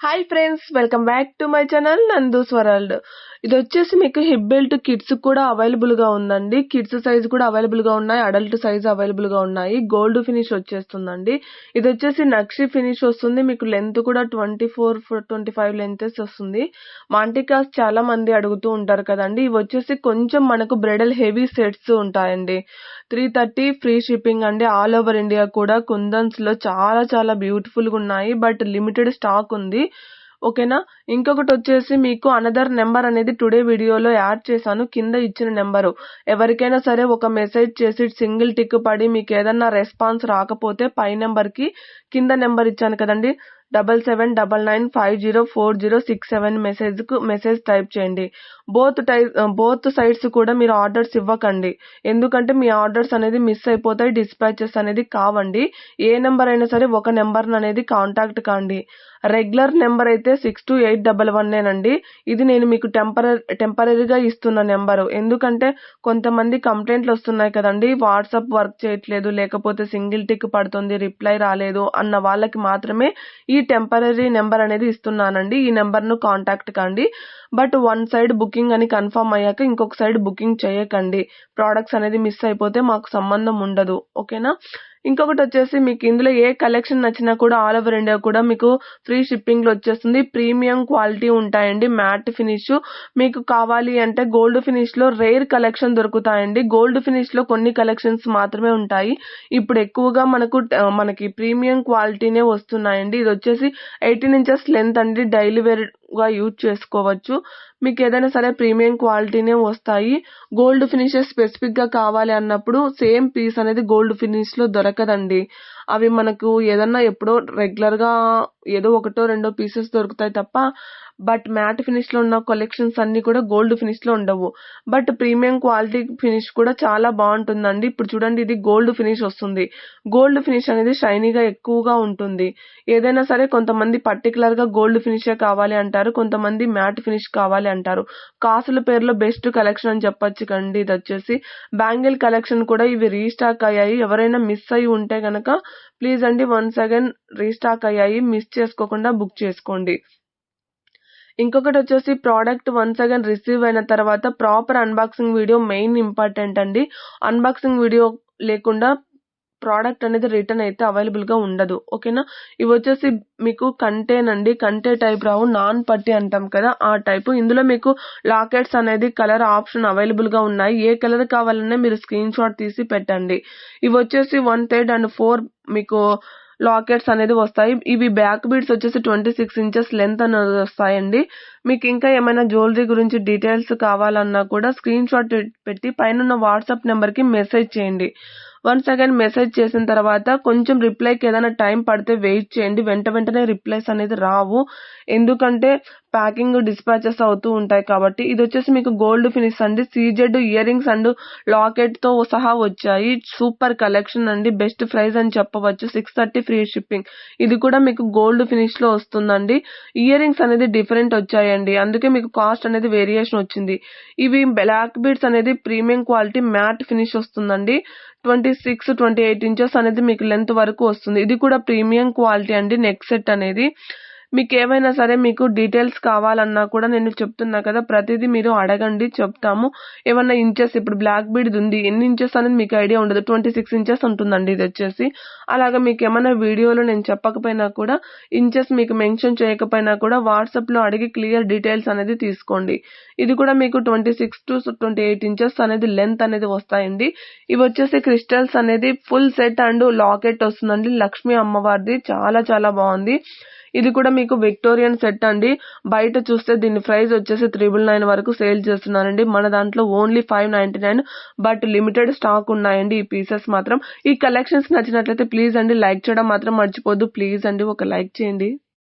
Hi friends, welcome back to my channel Nandu's world. ఇది వచ్చేసి మీకు హిప్ బెల్ట్ కిడ్స్ కూడా అవైలబుల్ గా ఉందండి. కిడ్స్ సైజ్ కూడా అవైలబుల్ గా ఉన్నాయి, అడల్ట్ సైజ్ అవైలబుల్ గా ఉన్నాయి. గోల్డ్ ఫినిష్ వచ్చేస్తుందండి. ఇది వచ్చేసి నక్షి ఫినిష్ వస్తుంది. మీకు లెంత్ కూడా 24-25 లెంతెస్ వస్తుంది. మాంటికాస్ చాలా మంది అడుగుతూ ఉంటారు కదండి. ఇవి వచ్చేసి కొంచెం మనకు బ్రైడల్ హెవీ సెట్స్ ఉంటాయండి. 330 ఫ్రీ షిప్పింగ్ అండి. ఆల్ ఓవర్ ఇండియా కూడా కుందన్స్ లో చాలా చాలా బ్యూటిఫుల్ గా ఉన్నాయి. బట్ లిమిటెడ్ స్టాక్ ఉంది. ఓకేనా. ఇంకొకటి వచ్చేసి మీకు అనదర్ నెంబర్ అనేది టుడే వీడియోలో యాడ్ చేశాను. కింద ఇచ్చిన నెంబరు ఎవరికైనా సరే ఒక మెసేజ్ చేసి సింగిల్ టిక్ పడి మీకు ఏదన్నా రెస్పాన్స్ రాకపోతే పై నెంబర్ కి కింద నెంబర్ ఇచ్చాను కదండి 7799504067 మెసేజ్ టైప్ చేయండి. బోత్ సైడ్స్ కూడా మీరు ఆర్డర్స్ ఇవ్వకండి. ఎందుకంటే మీ ఆర్డర్స్ అనేది మిస్ అయిపోతాయి, డిస్పాచెస్ అనేది కావండి. ఏ నెంబర్ అయినా సరే ఒక నెంబర్ అనేది కాంటాక్ట్ కాండి. రెగ్యులర్ నెంబర్ అయితే 628111 ఇది నేను మీకు టెంపరీగా ఇస్తున్న నెంబరు. ఎందుకంటే కొంతమంది కంప్లైంట్లు వస్తున్నాయి కదండి, వాట్సాప్ వర్క్ చేయట్లేదు, లేకపోతే సింగిల్ టిక్ పడుతుంది, రిప్లై రాలేదు అన్న వాళ్ళకి మాత్రమే ఈ టెంపరీ నెంబర్ అనేది ఇస్తున్నానండి. ఈ నెంబర్ ను కాంటాక్ట్ కండి. బట్ వన్ సైడ్ బుకింగ్ అని కన్ఫర్మ్ అయ్యాక ఇంకొక సైడ్ బుకింగ్ చేయకండి. ప్రోడక్ట్స్ అనేది మిస్ అయిపోతే మాకు సంబంధం ఉండదు. ఓకేనా. ఇంకొకటి వచ్చేసి మీకు ఇందులో ఏ కలెక్షన్ నచ్చినా కూడా ఆల్ ఓవర్ ఇండియా కూడా మీకు ఫ్రీ షిప్పింగ్ లో వచ్చేస్తుంది. ప్రీమియం క్వాలిటీ ఉంటాయండి. మ్యాట్ ఫినిష్ మీకు కావాలి అంటే గోల్డ్ ఫినిష్ లో రేర్ కలెక్షన్ దొరుకుతాయండి. గోల్డ్ ఫినిష్ లో కొన్ని కలెక్షన్స్ మాత్రమే ఉంటాయి. ఇప్పుడు ఎక్కువగా మనకి ప్రీమియం క్వాలిటీనే వస్తున్నాయండి. ఇది వచ్చేసి 18 ఇంచెస్ లెంత్ అండి. డైలీ వేర్ గా యూజ్ చేసుకోవచ్చు. మీకు ఏదైనా సరే ప్రీమియం క్వాలిటీనే వస్తాయి. గోల్డ్ ఫినిషెస్ స్పెసిఫిక్ గా కావాలి అన్నప్పుడు సేమ్ పీస్ అనేది గోల్డ్ ఫినిష్ లో దొరకదండి. అవి మనకు ఏదన్నా ఎప్పుడో రెగ్యులర్ గా ఏదో ఒకటో రెండో పీసెస్ దొరుకుతాయి తప్ప బట్ మ్యాట్ ఫినిష్ లో ఉన్న కలెక్షన్స్ అన్ని కూడా గోల్డ్ ఫినిష్ లో ఉండవు. బట్ ప్రీమియం క్వాలిటీ ఫినిష్ కూడా చాలా బాగుంటుందండి. ఇప్పుడు చూడండి, ఇది గోల్డ్ ఫినిష్ వస్తుంది. గోల్డ్ ఫినిష్ అనేది షైనీగా ఎక్కువగా ఉంటుంది. ఏదైనా సరే కొంతమంది పర్టికులర్ గా గోల్డ్ ఫినిషే కావాలి అంటారు, కొంతమంది మ్యాట్ ఫినిష్ కావాలి అంటారు. కాసుల పేరులో బెస్ట్ కలెక్షన్ అని చెప్పొచ్చు కండి. ఇది వచ్చేసి బ్యాంగిల్ కలెక్షన్ కూడా ఇవి రీస్టాక్ అయ్యాయి. ఎవరైనా మిస్ అయి ఉంటే గనక ప్లీజ్ అండి వన్స్ అగైన్ రీస్టాక్ అయ్యాయి, మిస్ చేసుకోకుండా బుక్ చేసుకోండి. ఇంకొకటి వచ్చేసి ప్రోడక్ట్ వన్స్ అగైన్ రిసీవ్ అయిన తర్వాత proper unboxing video main important అండి. అన్బాక్సింగ్ వీడియో లేకుండా ప్రోడక్ట్ అనేది రిటర్న్ అయితే అవైలబుల్ గా ఉండదు. ఓకేనా. ఇవి వచ్చేసి మీకు కంటేన్ అండి. కంటే టైప్ రావు, నాన్ పట్టి అంటాం కదా ఆ టైప్. ఇందులో మీకు లాకెట్స్ అనేది కలర్ ఆప్షన్ అవైలబుల్ గా ఉన్నాయి. ఏ కలర్ కావాలన్నా మీరు స్క్రీన్ షాట్ తీసి పెట్టండి. ఇవి వచ్చేసి 1/3 and 4 మీకు లాకెట్స్ అనేది వస్తాయి. ఇవి బ్యాక్ బీడ్స్ వచ్చేసి 26 ఇంచెస్ లెంత్ అనేది వస్తాయండి. మీకు ఇంకా ఏమైనా జ్యువెలరీ గురించి డీటెయిల్స్ కావాలన్నా కూడా స్క్రీన్ షాట్ పెట్టి పైన వాట్సాప్ నెంబర్ కి మెసేజ్ చేయండి. వన్స్ అగైన్ మెసేజ్ చేసిన తర్వాత కొంచెం రిప్లైకి ఏదైనా టైం పడితే వెయిట్ చేయండి. వెంటనే రిప్లైస్ అనేది రావు, ఎందుకంటే ప్యాకింగ్ డిస్పాచెస్ అవుతూ ఉంటాయి కాబట్టి. ఇది వచ్చేసి మీకు గోల్డ్ ఫినిష్ అండి. CZ ear rings and locket తో సహా వచ్చాయి. సూపర్ కలెక్షన్ అండి. బెస్ట్ ప్రైస్ అని చెప్పవచ్చు. 630 ఫ్రీ షిప్పింగ్. ఇది కూడా మీకు గోల్డ్ ఫినిష్ లో వస్తుందండి. ఇయర్ రింగ్స్ అనేది డిఫరెంట్ వచ్చాయండి, అందుకే మీకు కాస్ట్ అనేది వేరియేషన్ వచ్చింది. ఇవి బ్లాక్ బీడ్స్ అనేది ప్రీమియం క్వాలిటీ మ్యాట్ ఫినిష్ వస్తుందండి. 26-28 ఇంచెస్ అనేది మీకు లెంత్ వరకు వస్తుంది. ఇది కూడా ప్రీమియం క్వాలిటీ అండి. నెక్ సెట్ అనేది మీకు ఏమైనా సరే మీకు డీటెయిల్స్ కావాలన్నా కూడా నేను చెప్తున్నా కదా, ప్రతిదీ మీరు అడగండి, చెప్తాము. ఏమన్నా ఇంచెస్, ఇప్పుడు బ్లాక్ బీడ్ ఉంది, ఎన్ని ఇంచెస్ అనేది మీకు ఐడియా ఉండదు. 26 ఇంచెస్ ఉంటుందండి ఇది వచ్చేసి. అలాగా మీకు ఏమైనా వీడియోలో నేను చెప్పకపోయినా కూడా, ఇంచెస్ మీకు మెన్షన్ చేయకపోయినా కూడా వాట్సాప్ లో అడిగి క్లియర్ డీటెయిల్స్ అనేది తీసుకోండి. ఇది కూడా మీకు 26-28 ఇంచెస్ అనేది లెంత్ అనేది వస్తాయండి. ఇవి వచ్చేసి క్రిస్టల్స్ అనేది ఫుల్ సెట్ అండ్ లాకెట్ వస్తుందండి. లక్ష్మీ అమ్మవారిది చాలా చాలా బాగుంది. ఇది కూడా మీకు విక్టోరియన్ సెట్ అండి. బయట చూస్తే దీని ప్రైస్ వచ్చేసి 999 వరకు సేల్ చేస్తున్నారండి. మన దాంట్లో ఓన్లీ 599, బట్ లిమిటెడ్ స్టాక్ ఉన్నాయండి ఈ పీసెస్ మాత్రం. ఈ కలెక్షన్స్ నచ్చినట్లయితే ప్లీజ్ అండి లైక్ చేయడం మాత్రం మర్చిపోద్దు. ప్లీజ్ అండి ఒక లైక్ చేయండి.